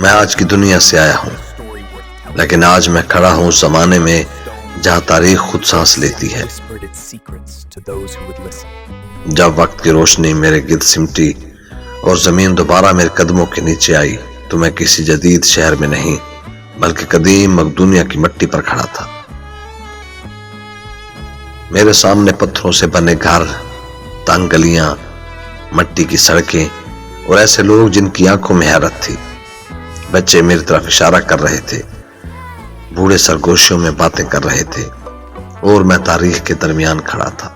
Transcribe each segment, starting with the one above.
میں آج کی دنیا سے آیا ہوں، لیکن آج میں کھڑا ہوں اس زمانے میں جہاں تاریخ خود سانس لیتی ہے۔ جب وقت کی روشنی میرے گرد سمٹی اور زمین دوبارہ میرے قدموں کے نیچے آئی تو میں کسی جدید شہر میں نہیں بلکہ قدیم مقدونیہ کی مٹی پر کھڑا تھا۔ میرے سامنے پتھروں سے بنے گھر، تنگ گلیاں، مٹی کی سڑکیں اور ایسے لوگ جن کی آنکھوں میں حیرت تھی۔ بچے میری طرف اشارہ کر رہے تھے، بوڑھے سرگوشیوں میں باتیں کر رہے تھے اور میں تاریخ کے درمیان کھڑا تھا۔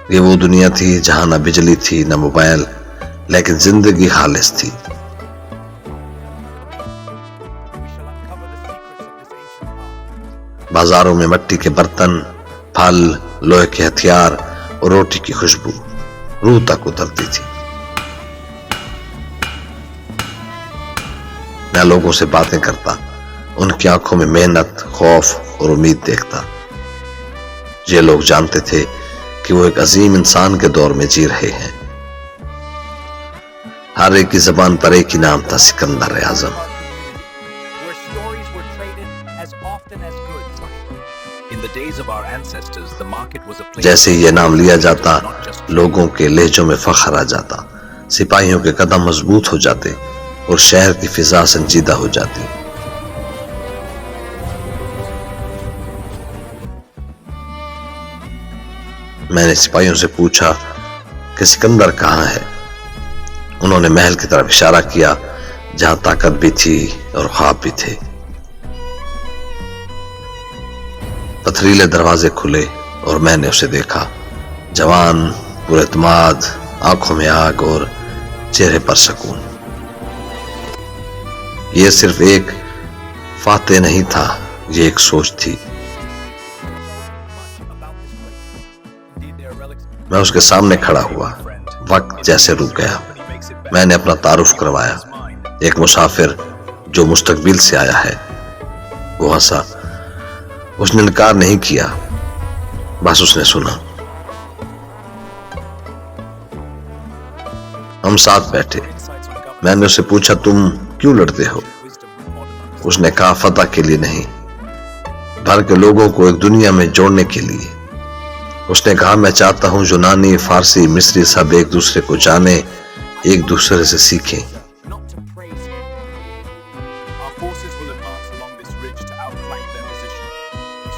یہ وہ دنیا تھی جہاں نہ بجلی تھی نہ موبائل، لیکن زندگی خالص تھی۔ بازاروں میں مٹی کے برتن، پھل، لوہے کے ہتھیار اور روٹی کی خوشبو روح تک اترتی تھی۔ میں لوگوں سے باتیں کرتا، ان کی آنکھوں میں محنت، خوف اور امید دیکھتا۔ یہ لوگ جانتے تھے کہ وہ ایک عظیم انسان کے دور میں جی رہے ہیں۔ ہر ایک کی زبان پر ایک ہی نام تھا، سکندر اعظم۔ جیسے یہ نام لیا جاتا، لوگوں کے لہجوں میں فخر آ جاتا، سپاہیوں کے قدم مضبوط ہو جاتے اور شہر کی فضا سنجیدہ ہو جاتی۔ میں نے سپاہیوں سے پوچھا کہ سکندر کہاں ہے؟ انہوں نے محل کی طرف اشارہ کیا جہاں طاقت بھی تھی اور خواب بھی تھے۔ پتھریلے دروازے کھلے اور میں نے اسے دیکھا، جوان، پر اعتماد، آنکھوں میں آگ اور چہرے پر سکون۔ یہ صرف ایک فاتح نہیں تھا، یہ ایک سوچ تھی۔ میں اس کے سامنے کھڑا ہوا، وقت جیسے رک گیا۔ میں نے اپنا تعارف کروایا، ایک مسافر جو مستقبل سے آیا ہے۔ وہ ہنسا، اس نے انکار نہیں کیا، بس اس نے سنا۔ ہم ساتھ بیٹھے، میں نے اسے پوچھا تم کیوں لڑتے ہو؟ اس نے کہا فتح کے لیے نہیں بلکہ لوگوں کو ایک دنیا میں جوڑنے کے لیے۔ اس نے کہا میں چاہتا ہوں یونانی، فارسی، مصری سب ایک دوسرے کو جانیں، ایک دوسرے سے سیکھیں۔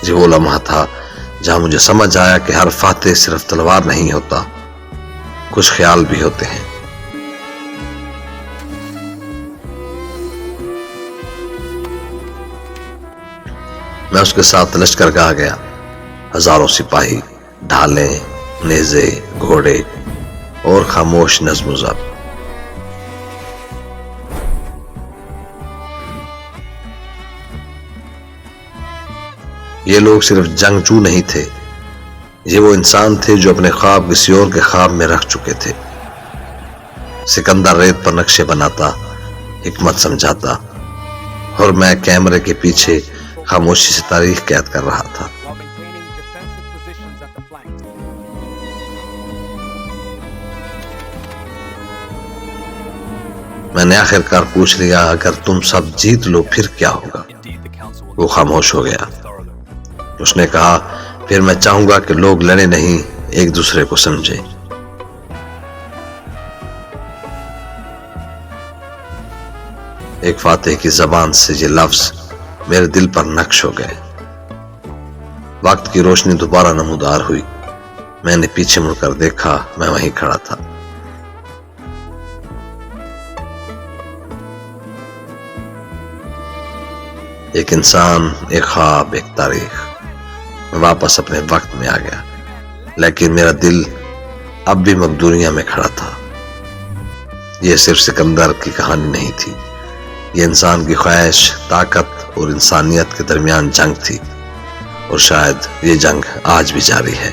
یہ وہ لمحہ تھا جہاں مجھے سمجھ آیا کہ ہر فاتح صرف تلوار نہیں ہوتا، کچھ خیال بھی ہوتے ہیں۔ میں اس کے ساتھ لشکرگاہ گیا، ہزاروں سپاہی، ڈھالیں، نیزے، گھوڑے اور خاموش نظم و ضبط۔ یہ لوگ صرف جنگجو نہیں تھے، یہ وہ انسان تھے جو اپنے خواب کسی اور کے خواب میں رکھ چکے تھے۔ سکندر ریت پر نقشے بناتا، حکمت سمجھاتا، اور میں کیمرے کے پیچھے خاموشی سے تاریخ قید کر رہا تھا۔ میں نے آخر کار پوچھ لیا اگر تم سب جیت لو پھر کیا ہوگا؟ وہ خاموش ہو گیا۔ اس نے کہا پھر میں چاہوں گا کہ لوگ لڑے نہیں، ایک دوسرے کو سمجھیں۔ ایک فاتح کی زبان سے یہ لفظ میرے دل پر نقش ہو گئے۔ وقت کی روشنی دوبارہ نمودار ہوئی، میں نے پیچھے مڑ کر دیکھا، میں وہیں کھڑا تھا۔ ایک انسان، ایک خواب، ایک تاریخ۔ میں واپس اپنے وقت میں آ گیا، لیکن میرا دل اب بھی مقدونیہ میں کھڑا تھا۔ یہ صرف سکندر کی کہانی نہیں تھی، یہ انسان کی خواہش، طاقت اور انسانیت کے درمیان جنگ تھی، اور شاید یہ جنگ آج بھی جاری ہے۔